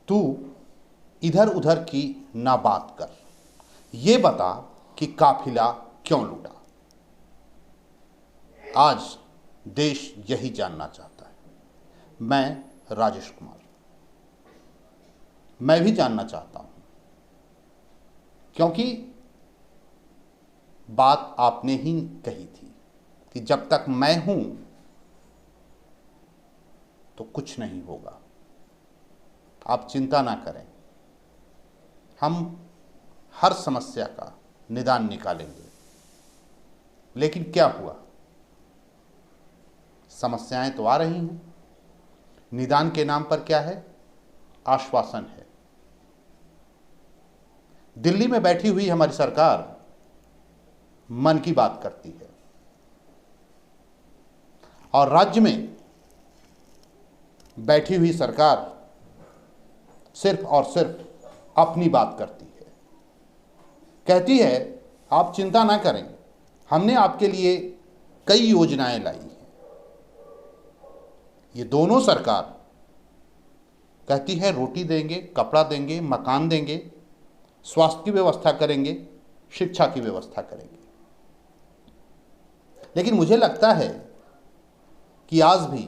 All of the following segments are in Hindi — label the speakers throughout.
Speaker 1: तू इधर उधर की ना बात कर, ये बता कि काफिला क्यों लूटा। आज देश यही जानना चाहता है। मैं राजेश कुमार, मैं भी जानना चाहता हूं, क्योंकि बात आपने ही कही थी कि जब तक मैं हूं तो कुछ नहीं होगा। आप चिंता ना करें, हम हर समस्या का निदान निकालेंगे। लेकिन क्या हुआ? समस्याएं तो आ रही हैं, निदान के नाम पर क्या है? आश्वासन है। दिल्ली में बैठी हुई हमारी सरकार मन की बात करती है और राज्य में बैठी हुई सरकार सिर्फ और सिर्फ अपनी बात करती है। कहती है आप चिंता ना करें, हमने आपके लिए कई योजनाएं लाई हैं। ये दोनों सरकार कहती है रोटी देंगे, कपड़ा देंगे, मकान देंगे, स्वास्थ्य की व्यवस्था करेंगे, शिक्षा की व्यवस्था करेंगे। लेकिन मुझे लगता है कि आज भी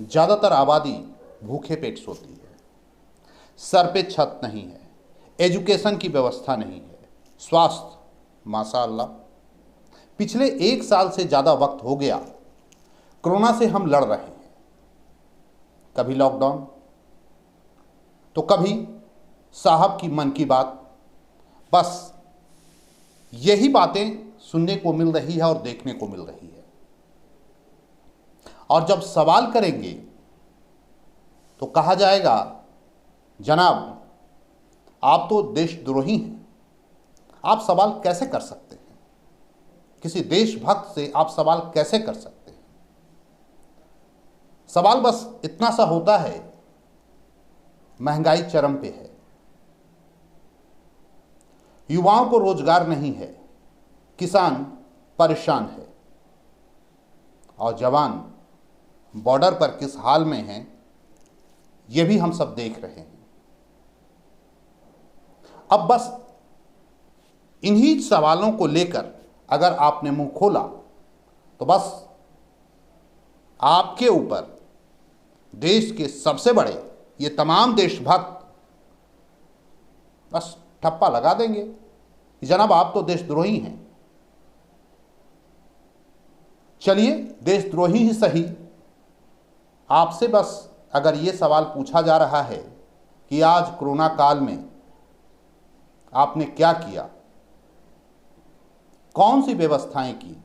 Speaker 1: ज़्यादातर आबादी भूखे पेट सोती है। सर पे छत नहीं है, एजुकेशन की व्यवस्था नहीं है, स्वास्थ्य माशाअल्लाह। पिछले 1 साल से ज़्यादा वक्त हो गया कोरोना से हम लड़ रहे हैं। कभी लॉकडाउन तो कभी साहब की मन की बात। बस यही बातें सुनने को मिल रही है और देखने को मिल रही है। और जब सवाल करेंगे तो कहा जाएगा जनाब आप तो देशद्रोही हैं, आप सवाल कैसे कर सकते हैं? किसी देशभक्त से आप सवाल कैसे कर सकते हैं? सवाल बस इतना सा होता है, महंगाई चरम पे है, युवाओं को रोजगार नहीं है, किसान परेशान है और जवान बॉर्डर पर किस हाल में हैं ये भी हम सब देख रहे हैं। अब बस इन्हीं सवालों को लेकर अगर आपने मुंह खोला तो बस आपके ऊपर देश के सबसे बड़े ये तमाम देशभक्त बस ठप्पा लगा देंगे कि जनाब आप तो देशद्रोही हैं। चलिए देशद्रोही ही सही, आपसे बस अगर ये सवाल पूछा जा रहा है कि आज कोरोना काल में आपने क्या किया, कौन सी व्यवस्थाएं की,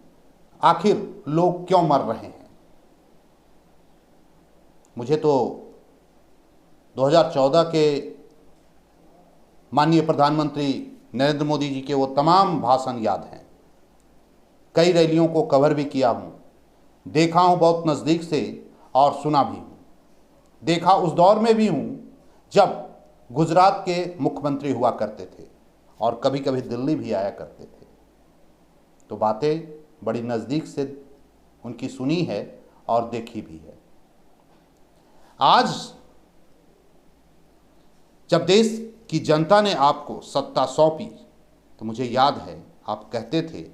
Speaker 1: आखिर लोग क्यों मर रहे हैं? मुझे तो 2014 के माननीय प्रधानमंत्री नरेंद्र मोदी जी के वो तमाम भाषण याद हैं। कई रैलियों को कवर भी किया हूं, देखा हूं बहुत नज़दीक से और सुना भी हूं। देखा उस दौर में भी हूं जब गुजरात के मुख्यमंत्री हुआ करते थे और कभी कभी दिल्ली भी आया करते थे, तो बातें बड़ी नज़दीक से उनकी सुनी है और देखी भी है। आज जब देश की जनता ने आपको सत्ता सौंपी तो मुझे याद है आप कहते थे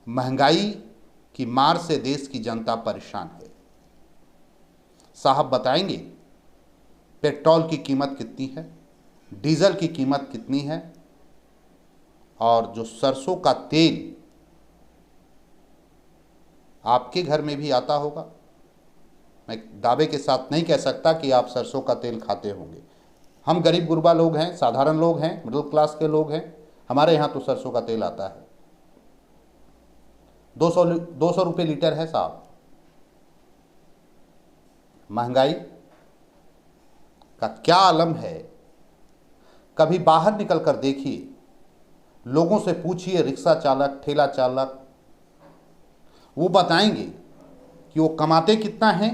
Speaker 1: महंगाई की मार से देश की जनता परेशान है। साहब बताएंगे पेट्रोल की कीमत कितनी है, डीजल की कीमत कितनी है, और जो सरसों का तेल आपके घर में भी आता होगा। मैं दावे के साथ नहीं कह सकता कि आप सरसों का तेल खाते होंगे। हम गरीब गुरबा लोग हैं, साधारण लोग हैं, मिडिल क्लास के लोग हैं, हमारे यहाँ तो सरसों का तेल आता है 200 रुपये लीटर है साहब। महंगाई का क्या आलम है, कभी बाहर निकल कर देखिए, लोगों से पूछिए, रिक्शा चालक, ठेला चालक, वो बताएंगे कि वो कमाते कितना है,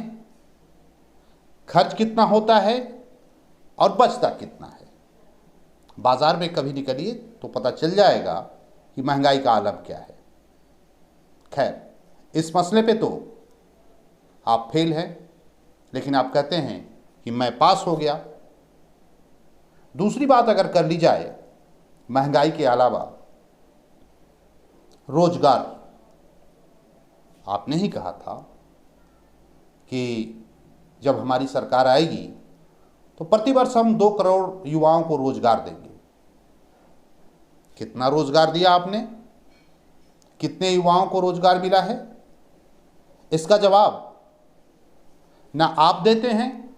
Speaker 1: खर्च कितना होता है और बचता कितना है। बाजार में कभी निकलिए तो पता चल जाएगा कि महंगाई का आलम क्या है। खैर, इस मसले पे तो आप फेल हैं, लेकिन आप कहते हैं कि मैं पास हो गया। दूसरी बात अगर कर ली जाए, महंगाई के अलावा रोजगार, आपने ही कहा था कि जब हमारी सरकार आएगी तो प्रतिवर्ष हम 2 करोड़ युवाओं को रोजगार देंगे। कितना रोजगार दिया आपने? कितने युवाओं को रोजगार मिला है? इसका जवाब ना आप देते हैं,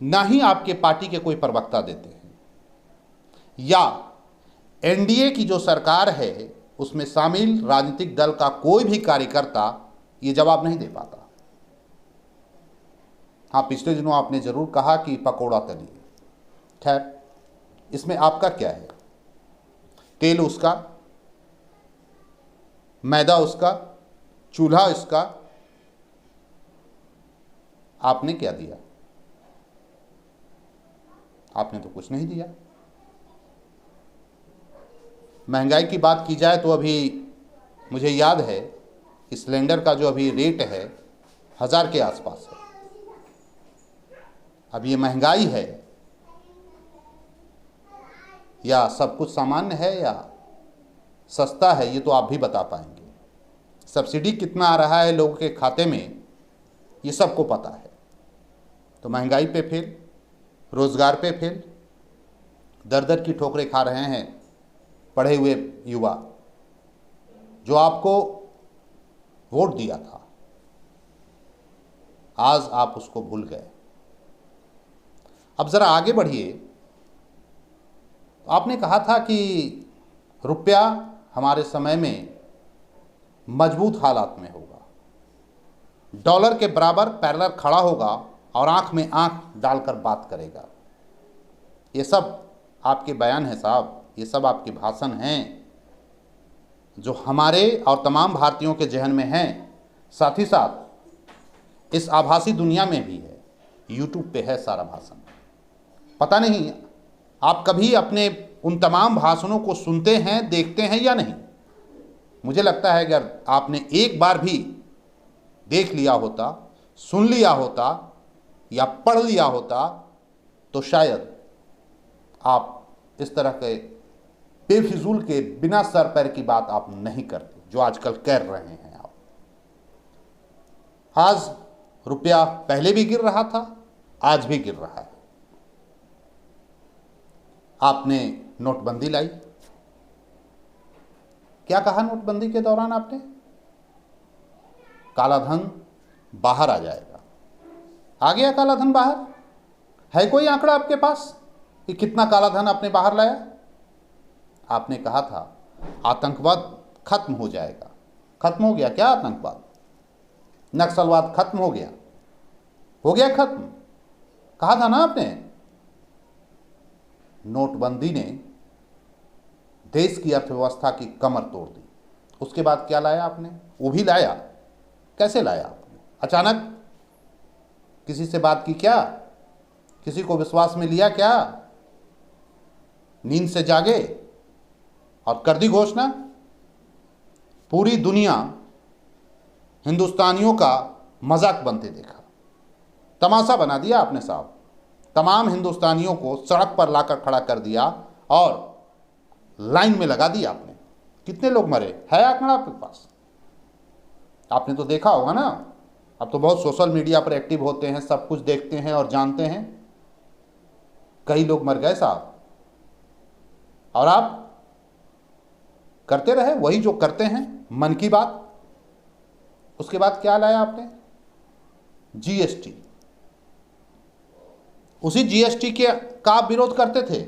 Speaker 1: ना ही आपके पार्टी के कोई प्रवक्ता देते हैं, या एनडीए की जो सरकार है उसमें शामिल राजनीतिक दल का कोई भी कार्यकर्ता ये जवाब नहीं दे पाता। हाँ, पिछले दिनों आपने जरूर कहा कि पकोड़ा तलिए। खैर, इसमें आपका क्या है? तेल उसका, मैदा उसका, चूल्हा इसका, आपने क्या दिया? आपने तो कुछ नहीं दिया। महंगाई की बात की जाए तो अभी मुझे याद है कि सिलेंडर का जो अभी रेट है 1000 के आसपास है। अब ये महंगाई है या सब कुछ सामान्य है या सस्ता है, ये तो आप भी बता पाएंगे। सब्सिडी कितना आ रहा है लोगों के खाते में, ये सबको पता है। तो महंगाई पे फेल, रोजगार पे फेल, दर दर की ठोकरें खा रहे हैं पढ़े हुए युवा जो आपको वोट दिया था। आज आप उसको भूल गए। अब जरा आगे बढ़िए। आपने कहा था कि रुपया हमारे समय में मजबूत हालात में होगा, डॉलर के बराबर पैरेलल खड़ा होगा और आंख में आंख डालकर बात करेगा। ये सब आपके बयान हैं साहब, ये सब आपके भाषण हैं जो हमारे और तमाम भारतीयों के जहन में हैं। साथ ही साथ इस आभासी दुनिया में भी है, यूट्यूब पे है सारा भाषण। पता नहीं आप कभी अपने उन तमाम भाषणों को सुनते हैं, देखते हैं या नहीं। मुझे लगता है अगर आपने एक बार भी देख लिया होता, सुन लिया होता या पढ़ लिया होता तो शायद आप इस तरह के बेफिजूल के बिना सर पैर की बात आप नहीं करते जो आजकल कर रहे हैं आप। आज रुपया पहले भी गिर रहा था, आज भी गिर रहा है। आपने नोटबंदी लाई। क्या कहा नोटबंदी के दौरान आपने? काला धन बाहर आ जाएगा। आ गया काला धन बाहर? है कोई आंकड़ा आपके पास कि कितना काला धन आपने बाहर लाया? आपने कहा था आतंकवाद खत्म हो जाएगा। खत्म हो गया क्या आतंकवाद? नक्सलवाद खत्म हो गया? हो गया खत्म? कहा था ना आपने। नोटबंदी ने देश की अर्थव्यवस्था की कमर तोड़ दी। उसके बाद क्या लाया आपने? वो भी लाया। कैसे लाया आपने? अचानक किसी से बात की क्या? किसी को विश्वास में लिया क्या? नींद से जागे और कर दी घोषणा। पूरी दुनिया हिंदुस्तानियों का मजाक बनते देखा, तमाशा बना दिया आपने साहब। तमाम हिंदुस्तानियों को सड़क पर लाकर खड़ा कर दिया और लाइन में लगा दिया आपने। कितने लोग मरे है आंकड़ा आपके पास? आपने तो देखा होगा ना। अब तो बहुत सोशल मीडिया पर एक्टिव होते हैं, सब कुछ देखते हैं और जानते हैं। कई लोग मर गए साहब और आप करते रहे वही जो करते हैं, मन की बात। उसके बाद क्या लाया आपने? जीएसटी। उसी जीएसटी के का आप विरोध करते थे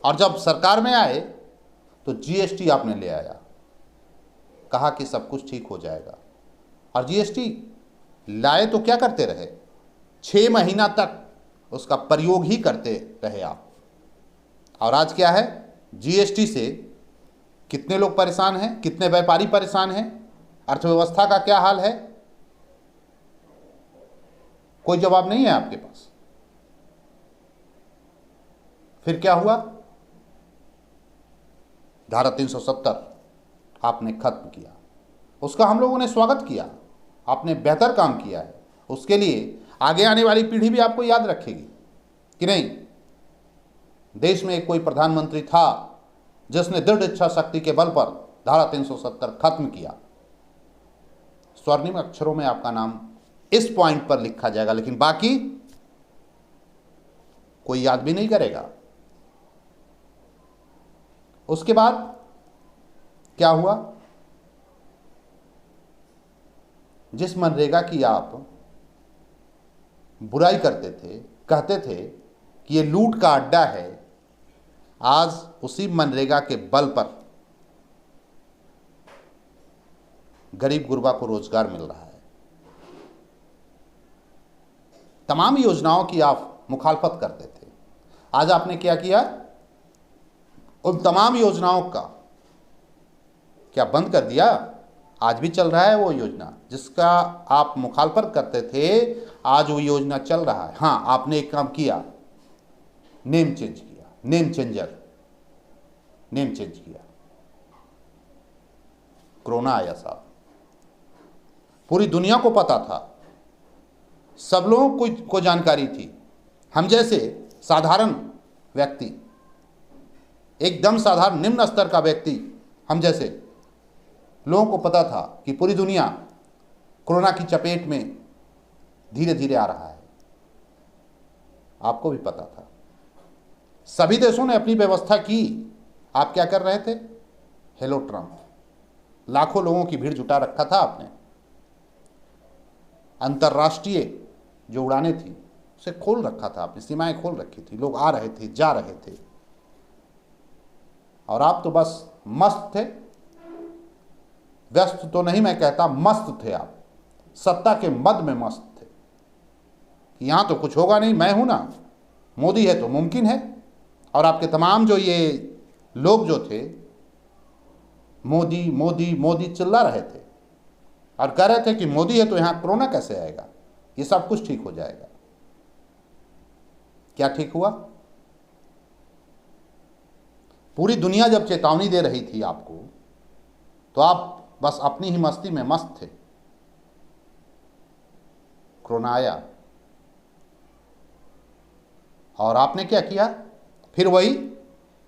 Speaker 1: और जब सरकार में आए तो जीएसटी आपने ले आया, कहा कि सब कुछ ठीक हो जाएगा। और जीएसटी लाए तो क्या करते रहे? 6 महीना तक उसका प्रयोग ही करते रहे आप। और आज क्या है? जीएसटी से कितने लोग परेशान हैं, कितने व्यापारी परेशान हैं, अर्थव्यवस्था का क्या हाल है? कोई जवाब नहीं है आपके पास। फिर क्या हुआ? धारा 370 आपने खत्म किया। उसका हम लोगों ने स्वागत किया। आपने बेहतर काम किया है उसके लिए आगे आने वाली पीढ़ी भी आपको याद रखेगी कि नहीं, देश में एक कोई प्रधानमंत्री था जिसने दृढ़ इच्छा शक्ति के बल पर धारा 370 खत्म किया। स्वर्णिम अक्षरों में आपका नाम इस पॉइंट पर लिखा जाएगा, लेकिन बाकी कोई याद भी नहीं करेगा। उसके बाद क्या हुआ? जिस मनरेगा की आप बुराई करते थे, कहते थे कि ये लूट का अड्डा है, आज उसी मनरेगा के बल पर गरीब गुरबा को रोजगार मिल रहा है। तमाम योजनाओं की आप मुखालफत करते थे, आज आपने क्या किया? उन तमाम योजनाओं का क्या बंद कर दिया? आज भी चल रहा है वो योजना जिसका आप मुखालफत करते थे, आज वो योजना चल रहा है। हाँ, आपने एक काम किया, नेम चेंज किया, नेम चेंज किया। कोरोना आया साहब, पूरी दुनिया को पता था, सब लोगों को जानकारी थी। हम जैसे साधारण व्यक्ति, एकदम साधारण निम्न स्तर का व्यक्ति, हम जैसे लोगों को पता था कि पूरी दुनिया कोरोना की चपेट में धीरे धीरे आ रहा है। आपको भी पता था। सभी देशों ने अपनी व्यवस्था की। आप क्या कर रहे थे? हेलो ट्रंप, लाखों लोगों की भीड़ जुटा रखा था आपने। अंतर्राष्ट्रीय जो उड़ानें थी उसे खोल रखा था आपने, सीमाएं खोल रखी थी, लोग आ रहे थे, जा रहे थे, और आप तो बस मस्त थे। व्यस्त तो नहीं मैं कहता, मस्त थे आप, सत्ता के मद में मस्त थे कि यहां तो कुछ होगा नहीं, मैं हूं ना, मोदी है तो मुमकिन है। और आपके तमाम जो ये लोग जो थे, मोदी मोदी मोदी चिल्ला रहे थे और कह रहे थे कि मोदी है तो यहां कोरोना कैसे आएगा, ये सब कुछ ठीक हो जाएगा। क्या ठीक हुआ? पूरी दुनिया जब चेतावनी दे रही थी आपको, तो आप बस अपनी ही मस्ती में मस्त थे। कोरोना आया और आपने क्या किया? फिर वही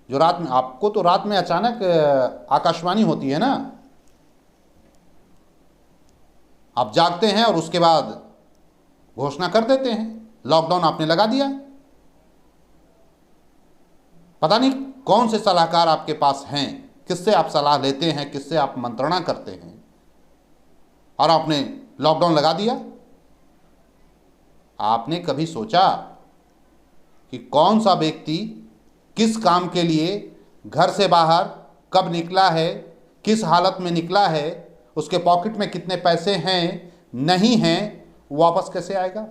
Speaker 1: जो रात में, आपको तो रात में अचानक आकाशवाणी होती है ना, आप जागते हैं और उसके बाद घोषणा कर देते हैं, लॉकडाउन आपने लगा दिया। पता नहीं कौन से सलाहकार आपके पास हैं, किससे आप सलाह लेते हैं, किससे आप मंत्रणा करते हैं, और आपने लॉकडाउन लगा दिया। आपने कभी सोचा कि कौन सा व्यक्ति किस काम के लिए घर से बाहर कब निकला है, किस हालत में निकला है, उसके पॉकेट में कितने पैसे हैं, नहीं हैं, वापस कैसे आएगा?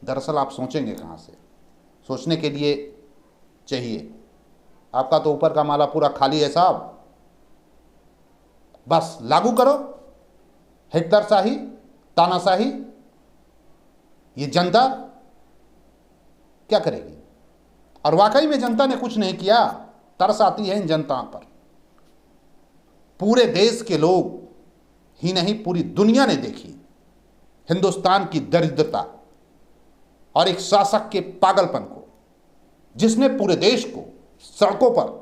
Speaker 1: दरअसल आप सोचेंगे कहां से? सोचने के लिए चाहिए। आपका तो ऊपर का माला पूरा खाली है साहब, बस लागू करो हिटलरशाही, तानाशाही। ये जनता क्या करेगी? और वाकई में जनता ने कुछ नहीं किया। तरस आती है इन जनताओं पर। पूरे देश के लोग ही नहीं, पूरी दुनिया ने देखी हिंदुस्तान की दरिद्रता और एक शासक के पागलपन को, जिसने पूरे देश को सड़कों पर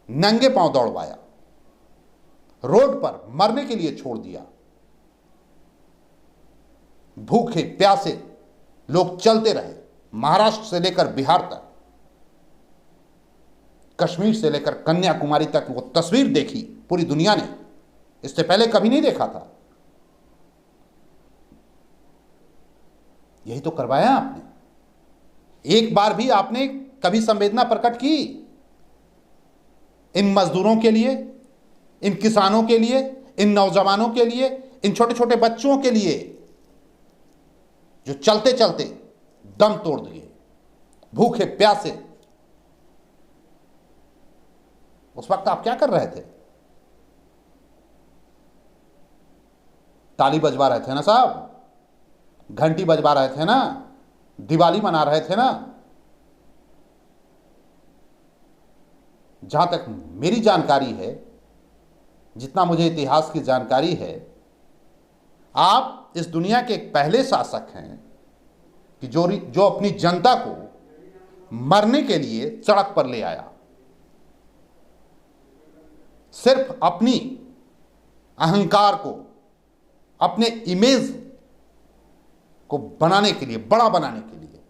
Speaker 1: नंगे पांव दौड़वाया, रोड पर मरने के लिए छोड़ दिया। भूखे प्यासे लोग चलते रहे, महाराष्ट्र से लेकर बिहार तक, कश्मीर से लेकर कन्याकुमारी तक। वो तस्वीर देखी पूरी दुनिया ने, इससे पहले कभी नहीं देखा था। यही तो करवाया आपने। एक बार भी आपने कभी संवेदना प्रकट की इन मजदूरों के लिए, इन किसानों के लिए, इन नौजवानों के लिए, इन छोटे छोटे बच्चों के लिए जो चलते चलते दम तोड़ दिए, भूखे प्यासे? उस वक्त आप क्या कर रहे थे? ताली बजवा रहे थे ना साहब, घंटी बजवा रहे थे ना, दिवाली मना रहे थे ना। जहां तक मेरी जानकारी है, जितना मुझे इतिहास की जानकारी है, आप इस दुनिया के एक पहले शासक हैं कि जो अपनी जनता को मरने के लिए सड़क पर ले आया, सिर्फ अपनी अहंकार को, अपने इमेज को बनाने के लिए, बड़ा बनाने के लिए।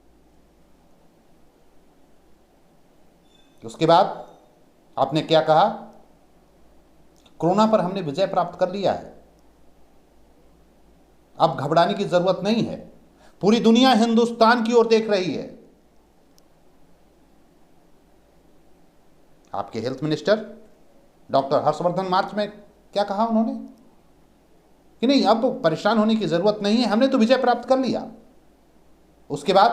Speaker 1: उसके बाद आपने क्या कहा? कोरोना पर हमने विजय प्राप्त कर लिया है, अब घबराने की जरूरत नहीं है। पूरी दुनिया हिंदुस्तान की ओर देख रही है। आपके हेल्थ मिनिस्टर डॉक्टर हर्षवर्धन मार्च में क्या कहा उन्होंने कि नहीं, अब परेशान होने की जरूरत नहीं है, हमने तो विजय प्राप्त कर लिया। उसके बाद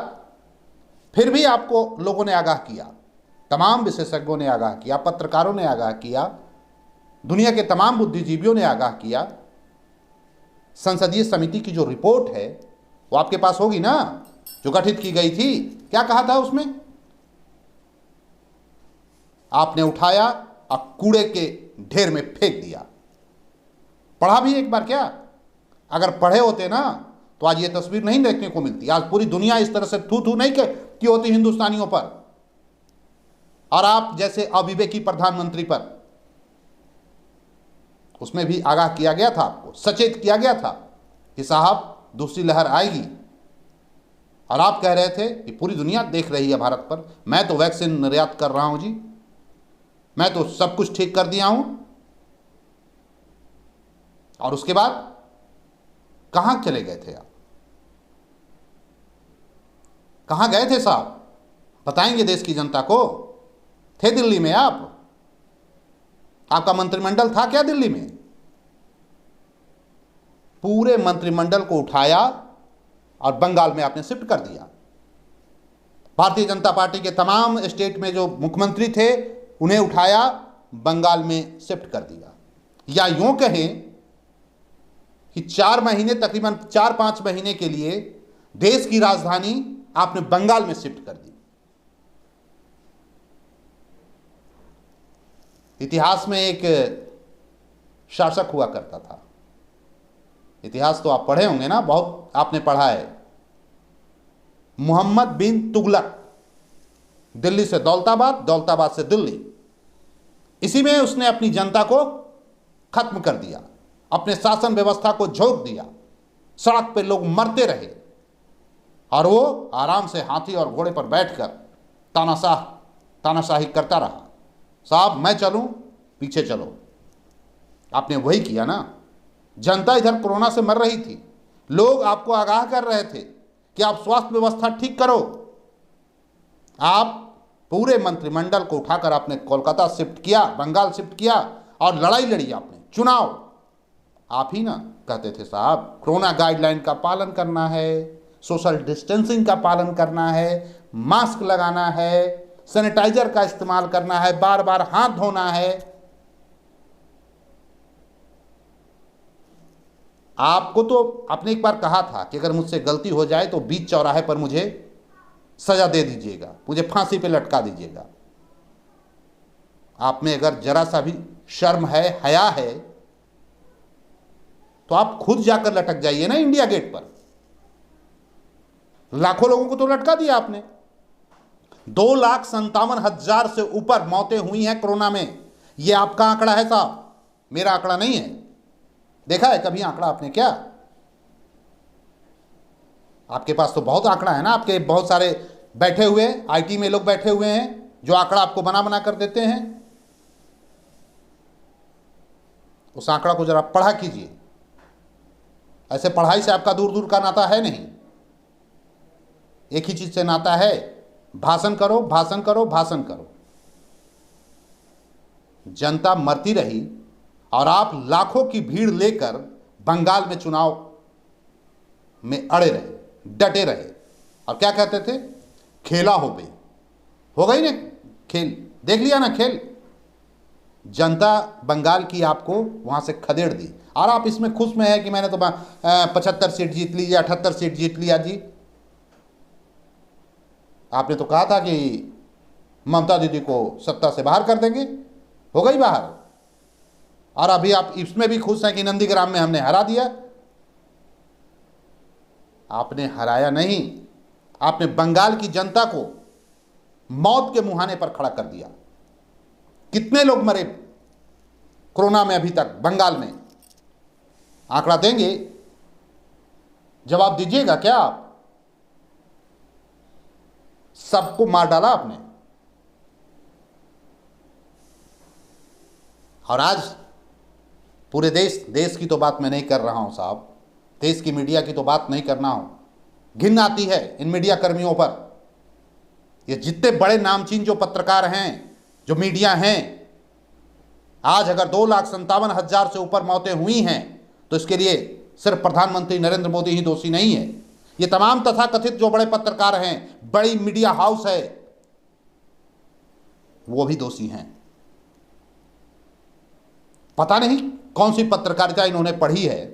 Speaker 1: फिर भी आपको लोगों ने आगाह किया, तमाम विशेषज्ञों ने आगाह किया, पत्रकारों ने आगाह किया, दुनिया के तमाम बुद्धिजीवियों ने आगाह किया। संसदीय समिति की जो रिपोर्ट है वो आपके पास होगी ना, जो गठित की गई थी। क्या कहा था उसमें? आपने उठाया और कूड़े के ढेर में फेंक दिया। पढ़ा भी एक बार क्या? अगर पढ़े होते ना तो आज ये तस्वीर नहीं देखने को मिलती। आज पूरी दुनिया इस तरह से थू थू नहीं की होती हिंदुस्तानियों पर और आप जैसे अविवेकी प्रधानमंत्री पर। उसमें भी आगाह किया गया था, आपको सचेत किया गया था कि साहब दूसरी लहर आएगी, और आप कह रहे थे कि पूरी दुनिया देख रही है भारत पर, मैं तो वैक्सीन निर्यात कर रहा हूं जी, मैं तो सब कुछ ठीक कर दिया हूं। और उसके बाद कहां चले गए थे आप? कहां गए थे साहब? बताएंगे देश की जनता को। थे दिल्ली में आप? आपका मंत्रिमंडल था क्या दिल्ली में? पूरे मंत्रिमंडल को उठाया और बंगाल में आपने शिफ्ट कर दिया। भारतीय जनता पार्टी के तमाम स्टेट में जो मुख्यमंत्री थे उन्हें उठाया, बंगाल में शिफ्ट कर दिया। या यूं कहें कि 4 महीने, तकरीबन 4-5 महीने के लिए देश की राजधानी आपने बंगाल में शिफ्ट कर दी। इतिहास में एक शासक हुआ करता था, इतिहास तो आप पढ़े होंगे ना, बहुत आपने पढ़ा है। मोहम्मद बिन तुगलक, दिल्ली से दौलताबाद, दौलताबाद से दिल्ली। इसी में उसने अपनी जनता को खत्म कर दिया, अपने शासन व्यवस्था को झोंक दिया। सड़क पे लोग मरते रहे और वो आराम से हाथी और घोड़े पर बैठकर तानाशाही करता रहा। साहब मैं चलूं, पीछे चलो। आपने वही किया ना। जनता इधर कोरोना से मर रही थी, लोग आपको आगाह कर रहे थे कि आप स्वास्थ्य व्यवस्था ठीक करो। आप पूरे मंत्रिमंडल को उठाकर आपने कोलकाता शिफ्ट किया, बंगाल शिफ्ट किया और लड़ाई लड़ी आपने। चुनाव आप ही ना कहते थे साहब कोरोना गाइडलाइन का पालन करना है, सोशल डिस्टेंसिंग का पालन करना है, मास्क लगाना है, सैनिटाइजर का इस्तेमाल करना है, बार बार हाथ धोना है। आपको तो आपने एक बार कहा था कि अगर मुझसे गलती हो जाए तो बीच चौराहे पर मुझे सजा दे दीजिएगा, मुझे फांसी पे लटका दीजिएगा। आप में अगर जरा सा भी शर्म है, हया है, तो आप खुद जाकर लटक जाइए ना इंडिया गेट पर। लाखों लोगों को तो लटका दिया आपने। 2,57,000 से ऊपर मौतें हुई हैं कोरोना में। यह आपका आंकड़ा है साहब, मेरा आंकड़ा नहीं है। देखा है कभी आंकड़ा आपने क्या? आपके पास तो बहुत आंकड़ा है ना, आपके बहुत सारे बैठे हुए आईटी में लोग बैठे हुए हैं जो आंकड़ा आपको बना बना कर देते हैं। उस आंकड़ा को जरा पढ़ा कीजिए। ऐसे पढ़ाई से आपका दूर दूर का नाता है नहीं। एक ही चीज से नाता है, भाषण करो, भाषण करो, भाषण करो। जनता मरती रही और आप लाखों की भीड़ लेकर बंगाल में चुनाव में अड़े रहे, डटे रहे और क्या कहते थे? खेला हो गई ना खेल, देख लिया ना खेल। जनता बंगाल की आपको वहां से खदेड़ दी और आप इसमें खुश में है कि मैंने तो 75 सीट जीत ली या 78 सीट जीत लिया जी। आपने तो कहा था कि ममता दीदी को सत्ता से बाहर कर देंगे, हो गई बाहर। और अभी आप इसमें भी खुश हैं कि नंदीग्राम में हमने हरा दिया। आपने हराया नहीं, आपने बंगाल की जनता को मौत के मुहाने पर खड़ा कर दिया। कितने लोग मरे कोरोना में अभी तक बंगाल में, आंकड़ा देंगे? जवाब दीजिएगा क्या आप? सबको मार डाला आपने। और आज पूरे देश की तो बात मैं नहीं कर रहा हूं साहब, देश की मीडिया की तो बात नहीं करना हूं। घिन आती है इन मीडिया कर्मियों पर। ये जितने बड़े नामचीन जो पत्रकार हैं, जो मीडिया हैं, आज अगर 2,57,000 से ऊपर मौतें हुई हैं तो इसके लिए सिर्फ प्रधानमंत्री नरेंद्र मोदी ही दोषी नहीं है। ये तमाम तथाकथित जो बड़े पत्रकार हैं, बड़ी मीडिया हाउस है, वो भी दोषी हैं। पता नहीं कौन सी पत्रकारिता इन्होंने पढ़ी है।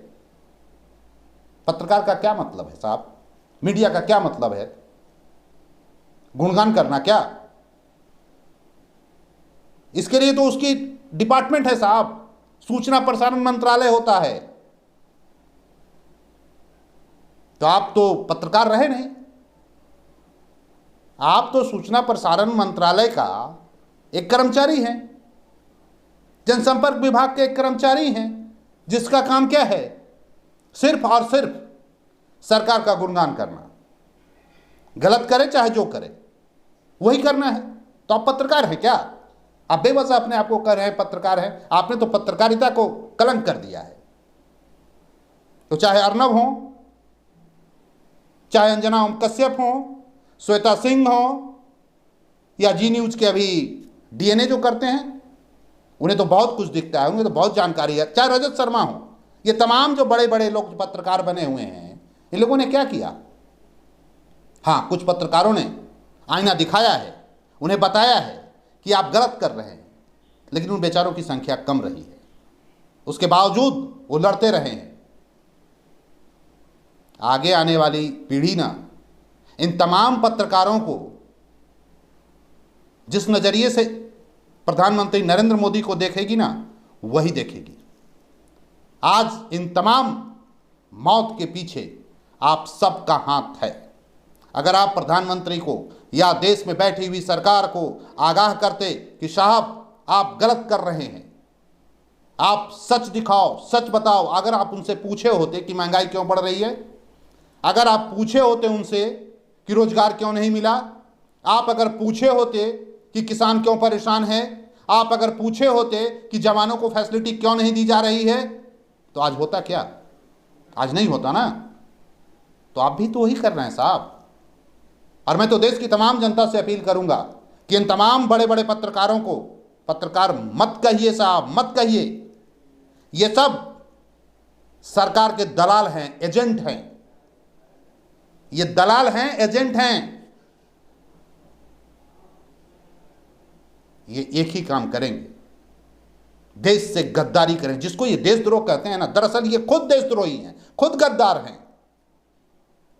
Speaker 1: पत्रकार का क्या मतलब है साहब? मीडिया का क्या मतलब है? गुणगान करना क्या? इसके लिए तो उसकी डिपार्टमेंट है साहब, सूचना प्रसारण मंत्रालय होता है। तो आप तो पत्रकार रहे नहीं, आप तो सूचना प्रसारण मंत्रालय का एक कर्मचारी हैं, जनसंपर्क विभाग के एक कर्मचारी हैं, जिसका काम क्या है? सिर्फ और सिर्फ सरकार का गुणगान करना। गलत करे चाहे जो करे, वही करना है। तो आप पत्रकार हैं क्या? आप बेवजह अपने आप को कह रहे हैं पत्रकार हैं। आपने तो पत्रकारिता को कलंक कर दिया है। तो चाहे अर्नब हो, चाहे अंजना ओम कश्यप हो, श्वेता सिंह हो, या जी न्यूज के अभी डीएनए जो करते हैं, उन्हें तो बहुत कुछ दिखता है, उन्हें तो बहुत जानकारी है। चाहे रजत शर्मा हो, ये तमाम जो बड़े बड़े लोग पत्रकार बने हुए हैं, इन लोगों ने क्या किया? हाँ, कुछ पत्रकारों ने आईना दिखाया है, उन्हें बताया है कि आप गलत कर रहे हैं, लेकिन उन बेचारों की संख्या कम रही है। उसके बावजूद वो लड़ते रहे हैं। आगे आने वाली पीढ़ी ना इन तमाम पत्रकारों को जिस नजरिए से प्रधानमंत्री नरेंद्र मोदी को देखेगी ना, वही देखेगी। आज इन तमाम मौत के पीछे आप सबका हाथ है। अगर आप प्रधानमंत्री को या देश में बैठी हुई सरकार को आगाह करते कि साहब आप गलत कर रहे हैं, आप सच दिखाओ, सच बताओ। अगर आप उनसे पूछे होते कि महंगाई क्यों बढ़ रही है, अगर आप पूछे होते उनसे कि रोजगार क्यों नहीं मिला, आप अगर पूछे होते कि किसान क्यों परेशान है, आप अगर पूछे होते कि जवानों को फैसिलिटी क्यों नहीं दी जा रही है, तो आज होता क्या? आज नहीं होता ना। तो आप भी तो वही कर रहे हैं साहब। और मैं तो देश की तमाम जनता से अपील करूंगा कि इन तमाम बड़े बड़े पत्रकारों को पत्रकार मत कहिए साहब, मत कहिए। ये सब सरकार के दलाल हैं, एजेंट हैं। ये दलाल हैं, एजेंट हैं। ये एक ही काम करेंगे, देश से गद्दारी करें। जिसको ये देशद्रोह कहते हैं ना, दरअसल ये खुद देशद्रोही हैं, खुद गद्दार हैं।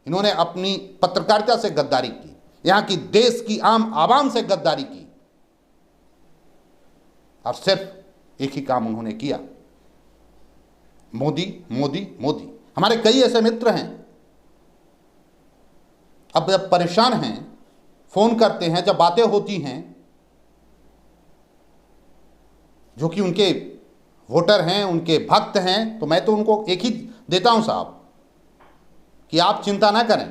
Speaker 1: इन्होंने अपनी पत्रकारिता से गद्दारी की, यहां की देश की आम आवाम से गद्दारी की, और सिर्फ एक ही काम उन्होंने किया, मोदी मोदी मोदी। हमारे कई ऐसे मित्र हैं, अब जब परेशान हैं, फोन करते हैं, जब बातें होती हैं, जो कि उनके वोटर हैं, उनके भक्त हैं, तो मैं तो उनको एक ही देता हूं साहब कि आप चिंता ना करें।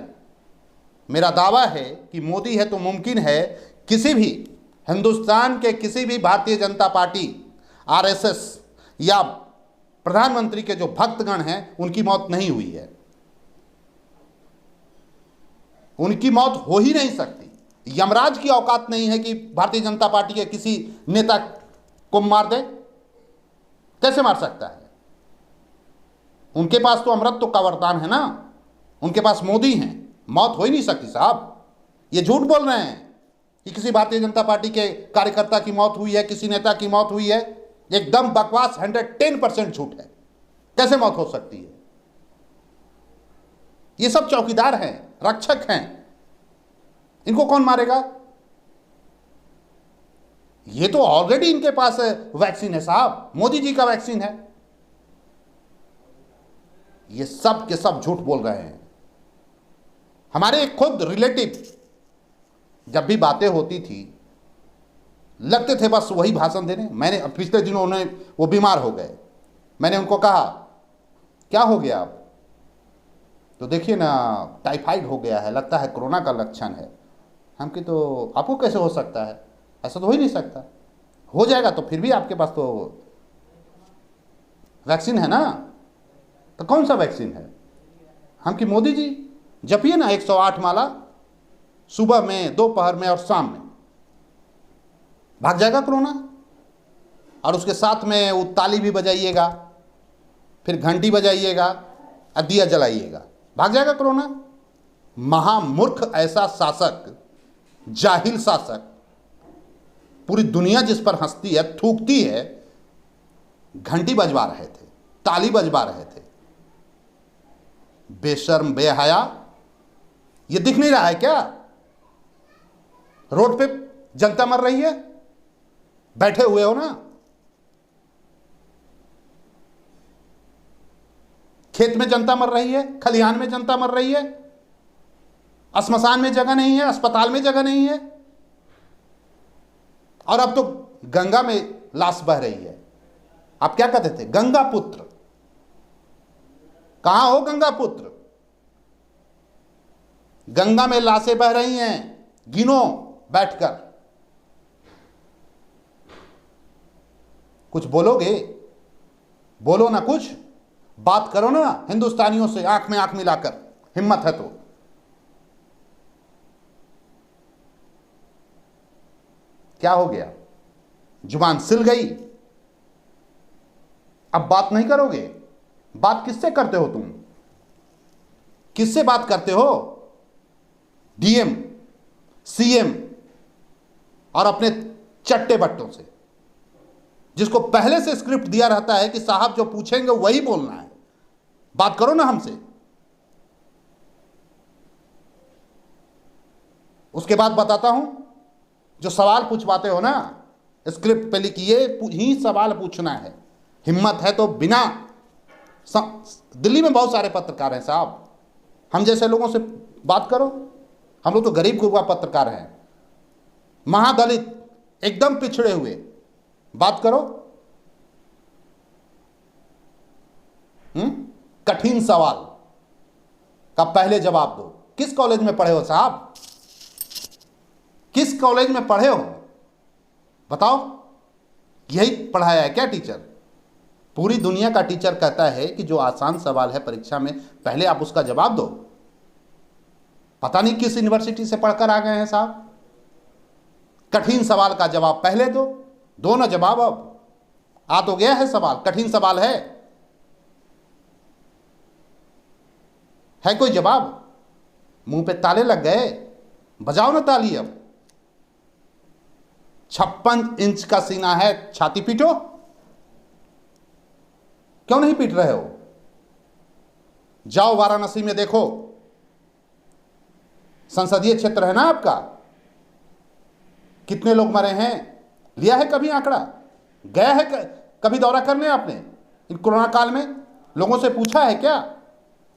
Speaker 1: मेरा दावा है कि मोदी है तो मुमकिन है किसी भी हिंदुस्तान के किसी भी भारतीय जनता पार्टी, आरएसएस या प्रधानमंत्री के जो भक्तगण हैं, उनकी मौत नहीं हुई है। उनकी मौत हो ही नहीं सकती। यमराज की औकात नहीं है कि भारतीय जनता पार्टी के किसी नेता को मार दे। कैसे मार सकता है? उनके पास तो अमृत का वरदान है ना, उनके पास मोदी हैं। मौत हो ही नहीं सकती साहब। ये झूठ बोल रहे हैं कि किसी भारतीय जनता पार्टी के कार्यकर्ता की मौत हुई है, किसी नेता की मौत हुई है। एकदम बकवास, 110% झूठ है। कैसे मौत हो सकती है? ये सब चौकीदार हैं, रक्षक हैं। इनको कौन मारेगा? ये तो ऑलरेडी इनके पास वैक्सीन है साहब, मोदी जी का वैक्सीन है। ये सब के सब झूठ बोल रहे हैं। हमारे एक खुद रिलेटिव जब भी बातें होती थी लगते थे बस वही भाषण देने। मैंने पिछले दिनों उन्हें वो बीमार हो गए, मैंने उनको कहा क्या हो गया आप? तो देखिए ना टाइफाइड हो गया है, लगता है कोरोना का लक्षण है। हम कि तो आपको कैसे हो सकता है, ऐसा तो हो ही नहीं सकता। हो जाएगा तो फिर भी आपके पास तो वैक्सीन है ना। तो कौन सा वैक्सीन है? हम कि मोदी जी जपिए ना 108 माला सुबह में, दोपहर में और शाम में, भाग जाएगा कोरोना। और उसके साथ में वो ताली भी बजाइएगा, फिर घंटी बजाइएगा और दिया जलाइएगा, भाग जाएगा कोरोना। महामूर्ख ऐसा शासक, जाहिल शासक, पूरी दुनिया जिस पर हंसती है, थूकती है, घंटी बजवा रहे थे, ताली बजवा रहे थे। बेशर्म, बेहया। ये दिख नहीं रहा है क्या? रोड पे जनता मर रही है, बैठे हुए हो ना। खेत में जनता मर रही है, खलिहान में जनता मर रही है, श्मशान में जगह नहीं है, अस्पताल में जगह नहीं है, और अब तो गंगा में लाश बह रही है। आप क्या कहते थे? गंगा पुत्र। कहां हो गंगा पुत्र? गंगा में लाशें बह रही हैं, गिनो बैठकर। कुछ बोलोगे? बोलो ना, कुछ बात करो ना हिंदुस्तानियों से, आंख में आंख मिलाकर, हिम्मत है तो। क्या हो गया? जुबान सिल गई, अब बात नहीं करोगे? बात किससे करते हो तुम? किससे बात करते हो? डीएम, सीएम और अपने चट्टे बट्टों से, जिसको पहले से स्क्रिप्ट दिया रहता है कि साहब जो पूछेंगे वही बोलना है। बात करो ना हमसे। उसके बाद बताता हूं, जो सवाल पूछवाते हो ना, स्क्रिप्ट पे लिखिए ही सवाल पूछना है। हिम्मत है तो बिना दिल्ली में बहुत सारे पत्रकार हैं साहब, हम जैसे लोगों से बात करो। हम लोग तो गरीब गुरबा पत्रकार हैं, महादलित, एकदम पिछड़े हुए, बात करो। कठिन सवाल का पहले जवाब दो। किस कॉलेज में पढ़े हो साहब? किस कॉलेज में पढ़े हो बताओ? यही पढ़ाया है क्या टीचर? पूरी दुनिया का टीचर कहता है कि जो आसान सवाल है परीक्षा में, पहले आप उसका जवाब दो। पता नहीं किस यूनिवर्सिटी से पढ़कर आ गए हैं साहब। कठिन सवाल का जवाब पहले दो, दो ना जवाब। अब आ तो गया है सवाल, कठिन सवाल है कोई जवाब? मुंह पे ताले लग गए, बजाओ ना ताली। अब 56 इंच का सीना है, छाती पीटो। क्यों नहीं पीट रहे हो? जाओ वाराणसी में देखो, संसदीय क्षेत्र है ना आपका, कितने लोग मरे हैं? लिया है कभी आंकड़ा? गया है कभी दौरा करने आपने इन कोरोना काल में? लोगों से पूछा है क्या?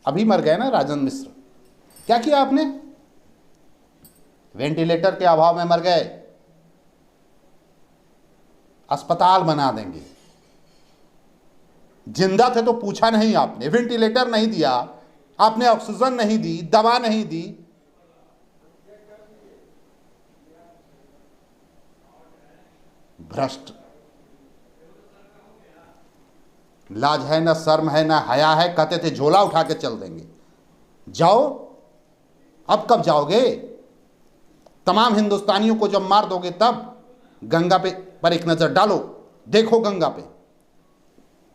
Speaker 1: अभी मर गए ना राजन मिश्र, क्या किया आपने? वेंटिलेटर के अभाव में मर गए। अस्पताल बना देंगे। जिंदा थे तो पूछा नहीं आपने, वेंटिलेटर नहीं दिया आपने, ऑक्सीजन नहीं दी, दवा नहीं दी। भ्रष्ट। लाज है ना, शर्म है ना, हया है? कहते थे झोला उठा के चल देंगे। जाओ, अब कब जाओगे? तमाम हिंदुस्तानियों को जब मार दोगे तब गंगा पे पर एक नजर डालो, देखो गंगा पे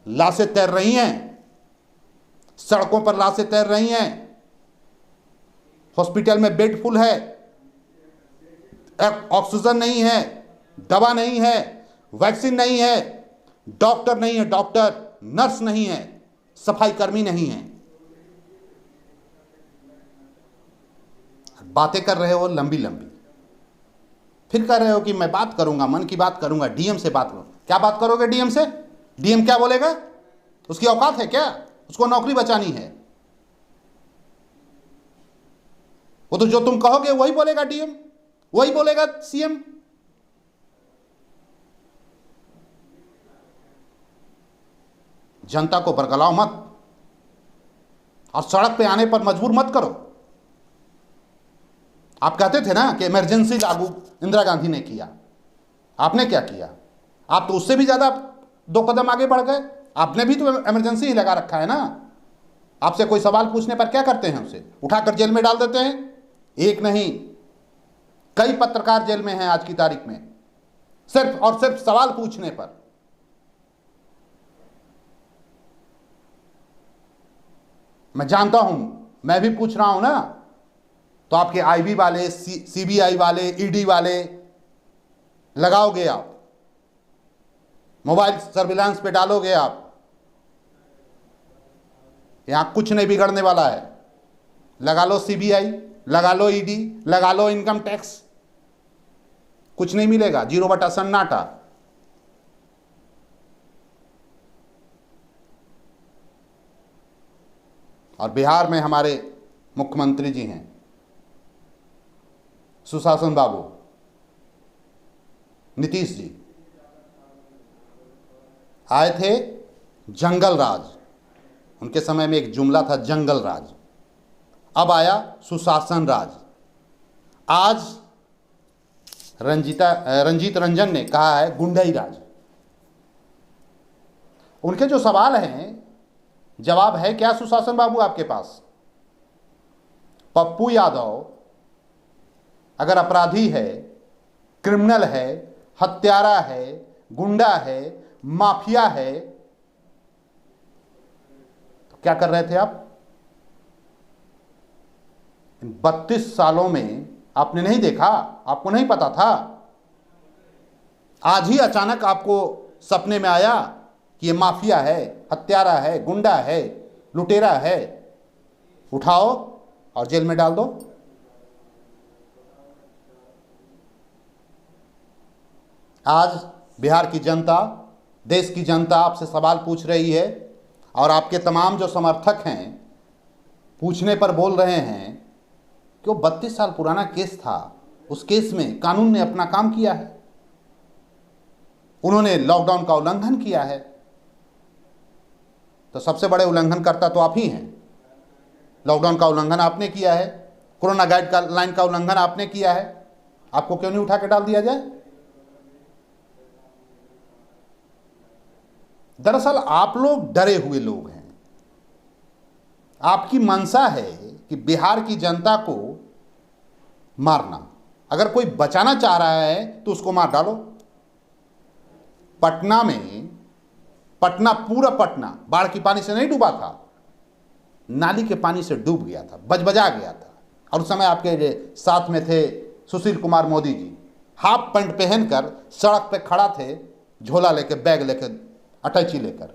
Speaker 1: लाशें तैर रही हैं, सड़कों पर लाशें तैर रही हैं, हॉस्पिटल में बेड फुल है, ऑक्सीजन नहीं है, दवा नहीं है, वैक्सीन नहीं है, डॉक्टर नहीं है, डॉक्टर नर्स नहीं है, सफाई कर्मी नहीं है। बातें कर रहे हो लंबी लंबी, फिर कह रहे हो कि मैं बात करूंगा, मन की बात करूंगा, डीएम से बात करूं। क्या बात करोगे डीएम से? डीएम क्या बोलेगा? उसकी औकात है क्या? उसको नौकरी बचानी है। वो तो जो तुम कहोगे वही बोलेगा डीएम, वही बोलेगा सीएम। जनता को बरगलाओ मत और सड़क पे आने पर मजबूर मत करो। आप कहते थे ना कि इमरजेंसी लागू इंदिरा गांधी ने किया, आपने क्या किया? आप तो उससे भी ज्यादा 2 कदम आगे बढ़ गए। आपने भी तो इमरजेंसी ही लगा रखा है ना। आपसे कोई सवाल पूछने पर क्या करते हैं? उसे उठाकर जेल में डाल देते हैं। एक नहीं, कई पत्रकार जेल में हैं आज की तारीख में, सिर्फ और सिर्फ सवाल पूछने पर। मैं जानता हूं, मैं भी पूछ रहा हूं ना, तो आपके आईबी वाले, सीबीआई वाले, ईडी वाले लगाओगे आप, मोबाइल सर्विलांस पे डालोगे आप। यहां कुछ नहीं बिगड़ने वाला है। लगा लो सीबीआई, लगा लो ईडी, लगा लो इनकम टैक्स, कुछ नहीं मिलेगा, 0 सन्नाटा। और बिहार में हमारे मुख्यमंत्री जी हैं सुशासन बाबू, नीतीश जी। आए थे जंगल राज, उनके समय में एक जुमला था जंगल राज। अब आया सुशासन राज। आज रंजीत रंजन ने कहा है गुंडई राज। उनके जो सवाल हैं, जवाब है क्या सुशासन बाबू आपके पास? पप्पू यादव अगर अपराधी है, क्रिमिनल है, हत्यारा है, गुंडा है, माफिया है, तो क्या कर रहे थे आप? 32 सालों में आपने नहीं देखा? आपको नहीं पता था? आज ही अचानक आपको सपने में आया कि ये माफिया है, हत्यारा है, गुंडा है, लुटेरा है? उठाओ और जेल में डाल दो। आज बिहार की जनता, देश की जनता आपसे सवाल पूछ रही है, और आपके तमाम जो समर्थक हैं पूछने पर बोल रहे हैं कि वो 32 साल पुराना केस था, उस केस में कानून ने अपना काम किया है, उन्होंने लॉकडाउन का उल्लंघन किया है। तो सबसे बड़े उल्लंघनकर्ता तो आप ही हैं। लॉकडाउन का उल्लंघन आपने किया है, कोरोना गाइडलाइन का उल्लंघन आपने किया है। आपको क्यों नहीं उठा के डाल दिया जाए? दरअसल आप लोग डरे हुए लोग हैं। आपकी मंशा है कि बिहार की जनता को मारना। अगर कोई बचाना चाह रहा है तो उसको मार डालो। पटना में, पटना पूरा पटना बाढ़ की पानी से नहीं डूबा था, नाली के पानी से डूब गया था, बजबजा गया था। और उस समय आपके साथ में थे सुशील कुमार मोदी जी, हाफ पैंट पहनकर सड़क पे खड़ा थे, झोला लेकर, बैग लेकर, अटैची लेकर।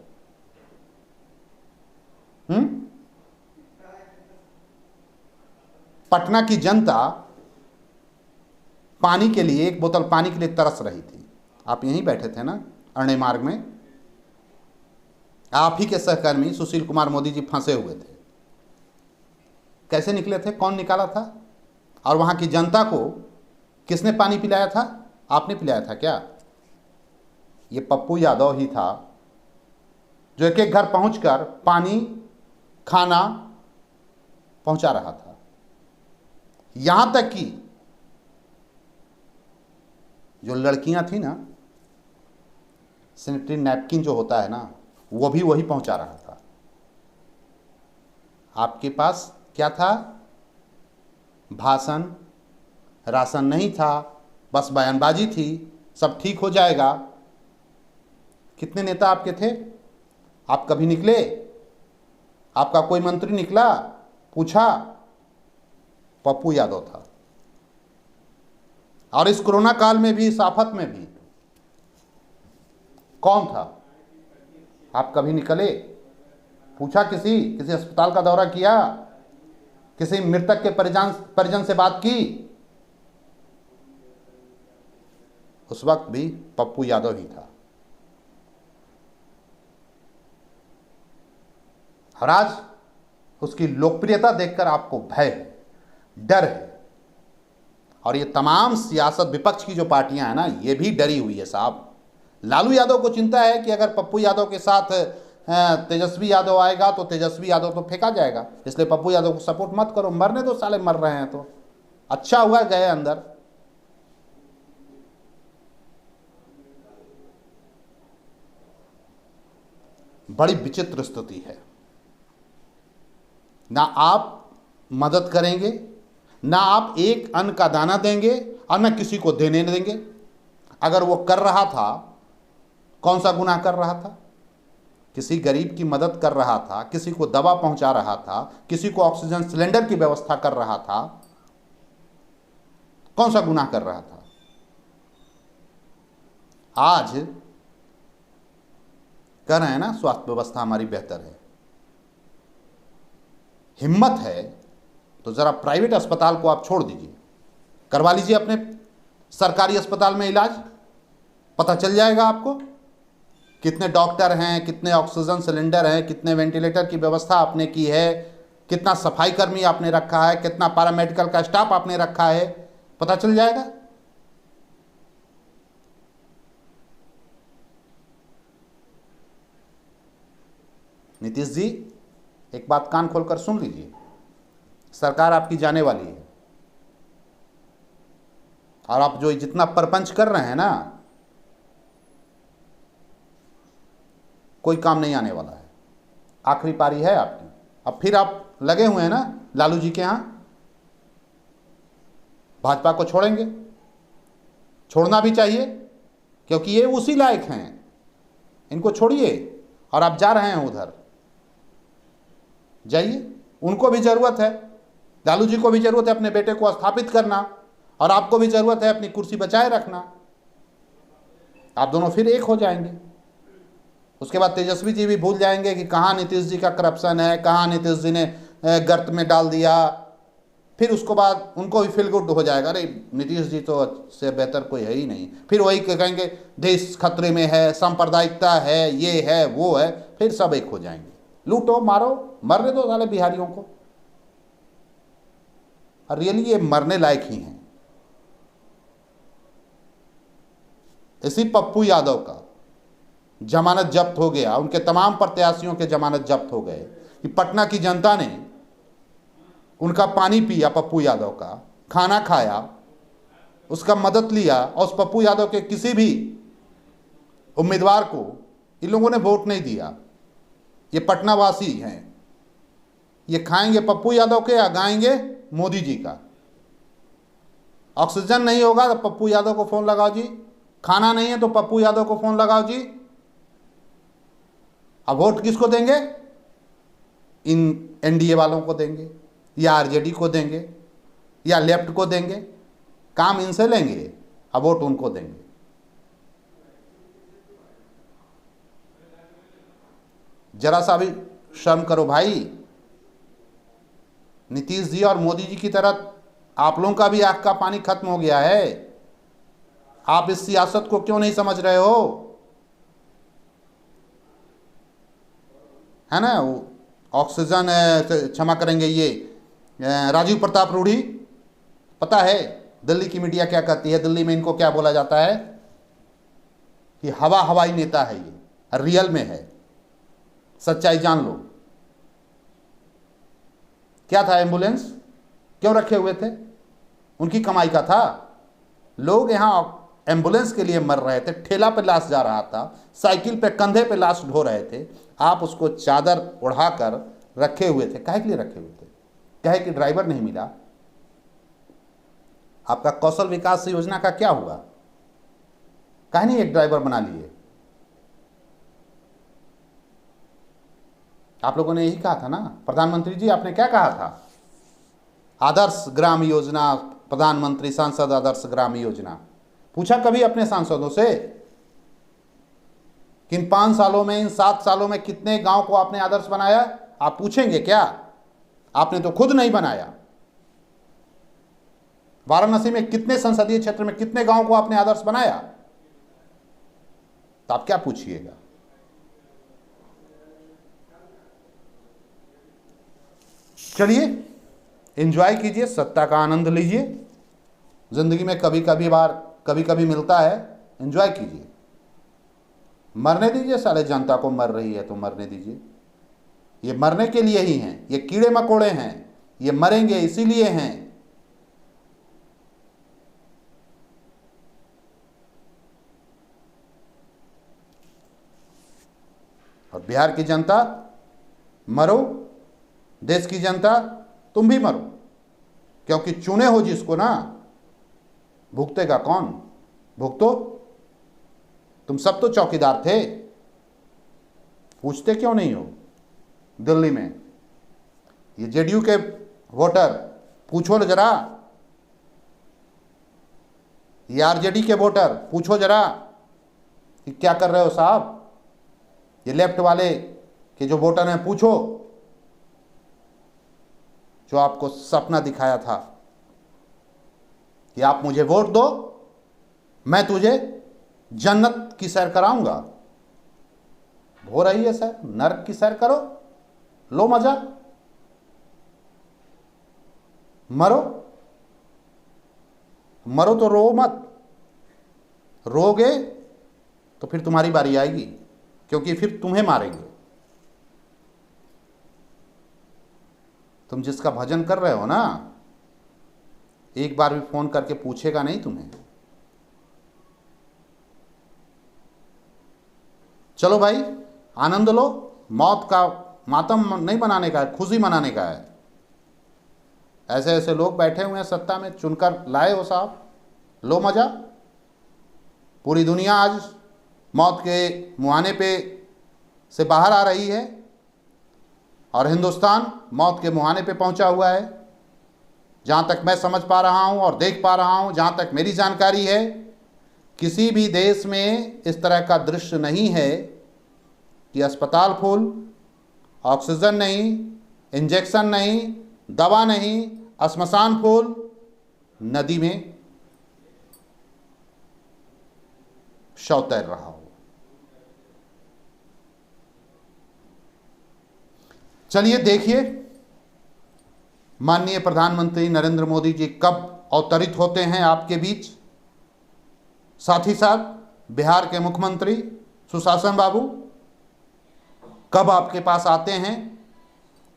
Speaker 1: पटना की जनता पानी के लिए, एक बोतल पानी के लिए तरस रही थी। आप यहीं बैठे थे ना अरण्य मार्ग में, आप ही के सहकर्मी सुशील कुमार मोदी जी फंसे हुए थे। कैसे निकले थे? कौन निकाला था? और वहां की जनता को किसने पानी पिलाया था? आपने पिलाया था क्या? ये पप्पू यादव ही था जो एक एक घर पहुंचकर पानी, खाना पहुंचा रहा था। यहां तक कि जो लड़कियां थी ना, सैनिटरी नैपकिन जो होता है ना, वो भी वही पहुंचा रहा था। आपके पास क्या था? भाषण, राशन नहीं था, बस बयानबाजी थी, सब ठीक हो जाएगा। कितने नेता आपके थे? आप कभी निकले? आपका कोई मंत्री निकला, पूछा? पप्पू यादव था। और इस कोरोना काल में भी, इस आफत में भी कौन था? आप कभी निकले? पूछा? किसी अस्पताल का दौरा किया? किसी मृतक के परिजन से बात की? उस वक्त भी पप्पू यादव ही था। और आज उसकी लोकप्रियता देखकर आपको भय है, डर है। और ये तमाम सियासत विपक्ष की जो पार्टियां हैं ना, ये भी डरी हुई है साहब। लालू यादव को चिंता है कि अगर पप्पू यादव के साथ तेजस्वी यादव आएगा तो तेजस्वी यादव तो फेंका जाएगा, इसलिए पप्पू यादव को सपोर्ट मत करो, मरने दो, साले मर रहे हैं तो अच्छा हुआ गए अंदर। बड़ी विचित्र स्थिति है, ना आप मदद करेंगे, ना आप एक अन्न का दाना देंगे और ना किसी को देने देंगे। अगर वो कर रहा था, कौन सा गुनाह कर रहा था? किसी गरीब की मदद कर रहा था, किसी को दवा पहुंचा रहा था, किसी को ऑक्सीजन सिलेंडर की व्यवस्था कर रहा था, कौन सा गुनाह कर रहा था? आज कह रहे हैं ना स्वास्थ्य व्यवस्था हमारी बेहतर है। हिम्मत है तो जरा प्राइवेट अस्पताल को आप छोड़ दीजिए, करवा लीजिए अपने सरकारी अस्पताल में इलाज, पता चल जाएगा आपको कितने डॉक्टर हैं, कितने ऑक्सीजन सिलेंडर हैं, कितने वेंटिलेटर की व्यवस्था आपने की है, कितना सफाई कर्मी आपने रखा है, कितना पैरामेडिकल का स्टाफ आपने रखा है, पता चल जाएगा। नीतीश जी, एक बात कान खोलकर सुन लीजिए, सरकार आपकी जाने वाली है और आप जो जितना परपंच कर रहे हैं ना, कोई काम नहीं आने वाला है। आखिरी पारी है आपकी। अब फिर आप लगे हुए हैं ना लालू जी के यहां, भाजपा को छोड़ेंगे, छोड़ना भी चाहिए क्योंकि ये उसी लायक हैं, इनको छोड़िए और आप जा रहे हैं उधर, जाइए। उनको भी जरूरत है, लालू जी को भी जरूरत है अपने बेटे को स्थापित करना और आपको भी जरूरत है अपनी कुर्सी बचाए रखना। आप दोनों फिर एक हो जाएंगे। उसके बाद तेजस्वी जी भी भूल जाएंगे कि कहाँ नीतीश जी का करप्शन है, कहाँ नीतीश जी ने गर्त में डाल दिया। फिर उसको बाद उनको भी फील गुड हो जाएगा, अरे नीतीश जी तो से बेहतर कोई है ही नहीं। फिर वही कहेंगे देश खतरे में है, सांप्रदायिकता है, ये है वो है, फिर सब एक हो जाएंगे। लूटो मारो, मरने दो साले बिहारियों को। और रियली ये मरने लायक ही हैं। इसी पप्पू यादव का जमानत जब्त हो गया, उनके तमाम प्रत्याशियों के जमानत जब्त हो गए कि पटना की जनता ने उनका पानी पिया, पप्पू यादव का खाना खाया, उसका मदद लिया और उस पप्पू यादव के किसी भी उम्मीदवार को इन लोगों ने वोट नहीं दिया। ये पटना वासी हैं, ये खाएंगे पप्पू यादव के या गाएंगे मोदी जी का। ऑक्सीजन नहीं होगा तो पप्पू यादव को फोन लगाओ जी, खाना नहीं है तो पप्पू यादव को फोन लगाओ जी। अब वोट किसको देंगे? इन एनडीए वालों को देंगे या आरजेडी को देंगे या लेफ्ट को देंगे, काम इनसे लेंगे, अब वोट उनको देंगे। जरा सा भी शर्म करो भाई। नीतीश जी और मोदी जी की तरह आप लोगों का भी आंख का पानी खत्म हो गया है। आप इस सियासत को क्यों नहीं समझ रहे हो? है ना, ऑक्सीजन क्षमा करेंगे, ये राजीव प्रताप रूढ़ी, पता है दिल्ली की मीडिया क्या कहती है? दिल्ली में इनको क्या बोला जाता है कि हवाई नेता है, ये रियल में है। सच्चाई जान लो। क्या था? एम्बुलेंस क्यों रखे हुए थे? उनकी कमाई का था। लोग यहां एम्बुलेंस के लिए मर रहे थे, ठेला पे लाश जा रहा था, साइकिल पे कंधे पे लाश ढो रहे थे, आप उसको चादर उड़ाकर रखे हुए थे। काहे के लिए रखे हुए थे? कहे कि ड्राइवर नहीं मिला। आपका कौशल विकास योजना का क्या हुआ? काहे नहीं एक ड्राइवर बना लिए? आप लोगों ने यही कहा था ना, प्रधानमंत्री जी आपने क्या कहा था? आदर्श ग्राम योजना, प्रधानमंत्री सांसद आदर्श ग्राम योजना। पूछा कभी अपने सांसदों से कि इन 5 सालों में, इन 7 सालों में कितने गांव को आपने आदर्श बनाया? आप पूछेंगे क्या? आपने तो खुद नहीं बनाया। वाराणसी में कितने संसदीय क्षेत्र में कितने गांव को आपने आदर्श बनाया? तो आप क्या पूछिएगा? चलिए एंजॉय कीजिए, सत्ता का आनंद लीजिए। जिंदगी में कभी कभी मिलता है, एंजॉय कीजिए। मरने दीजिए, साले जनता को मर रही है तो मरने दीजिए। ये मरने के लिए ही हैं, ये कीड़े मकोड़े हैं, ये मरेंगे इसीलिए हैं। और बिहार की जनता मरो, देश की जनता तुम भी मरो, क्योंकि चुने हो जिसको ना, भुगतेगा कौन? भुगतो। तुम सब तो चौकीदार थे, पूछते क्यों नहीं हो? दिल्ली में ये जेडीयू के वोटर पूछो जरा, ये आरजेडी के वोटर पूछो जरा कि क्या कर रहे हो साहब। ये लेफ्ट वाले के जो वोटर हैं पूछो, जो आपको सपना दिखाया था कि आप मुझे वोट दो, मैं तुझे जन्नत की सैर कराऊंगा। हो रही है सैर, नरक की सैर करो, लो मजा, मरो। मरो तो रो मत, रोगे तो फिर तुम्हारी बारी आएगी, क्योंकि फिर तुम्हें मारेंगे। तुम जिसका भजन कर रहे हो ना, एक बार भी फोन करके पूछेगा नहीं तुम्हें। चलो भाई, आनंद लो। मौत का मातम नहीं मनाने का है, खुशी मनाने का है। ऐसे ऐसे लोग बैठे हुए हैं सत्ता में, चुनकर लाए हो साहब, लो मजा। पूरी दुनिया आज मौत के मुहाने पे से बाहर आ रही है और हिंदुस्तान मौत के मुहाने पे पहुंचा हुआ है। जहां तक मैं समझ पा रहा हूं और देख पा रहा हूं, जहां तक मेरी जानकारी है, किसी भी देश में इस तरह का दृश्य नहीं है कि अस्पताल फुल, ऑक्सीजन नहीं, इंजेक्शन नहीं, दवा नहीं, श्मशान फुल, नदी में शव तैर रहा हो। चलिए देखिए माननीय प्रधानमंत्री नरेंद्र मोदी जी कब अवतरित होते हैं आपके बीच। साथ ही साथ बिहार के मुख्यमंत्री सुशासन बाबू कब आपके पास आते हैं।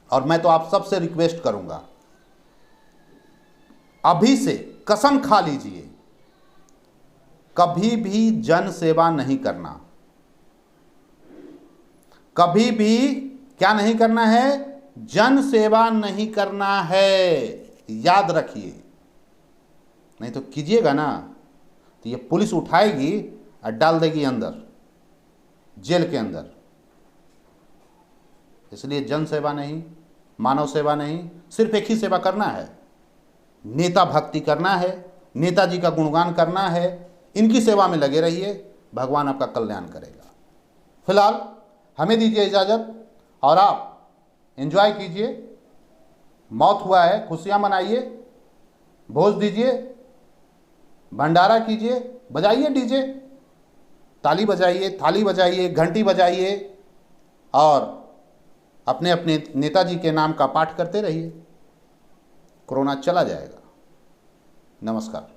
Speaker 1: और मैं तो आप सबसे रिक्वेस्ट करूंगा, अभी से कसम खा लीजिए, कभी भी जन सेवा नहीं करना। कभी भी क्या नहीं करना है? जन सेवा नहीं करना है, याद रखिए। नहीं तो कीजिएगा ना तो ये पुलिस उठाएगी और डाल देगी अंदर, जेल के अंदर। इसलिए जन सेवा नहीं, मानव सेवा नहीं, सिर्फ एक ही सेवा करना है, नेता भक्ति करना है, नेताजी का गुणगान करना है। इनकी सेवा में लगे रहिए, भगवान आपका कल्याण करेगा। फिलहाल हमें दीजिए इजाजत और आप एंजॉय कीजिए। मौत हुआ है, खुशियां मनाइए, भोज दीजिए, भंडारा कीजिए, बजाइए डीजे, ताली बजाइए, थाली बजाइए, घंटी बजाइए और अपने अपने नेताजी के नाम का पाठ करते रहिए। कोरोना चला जाएगा। नमस्कार।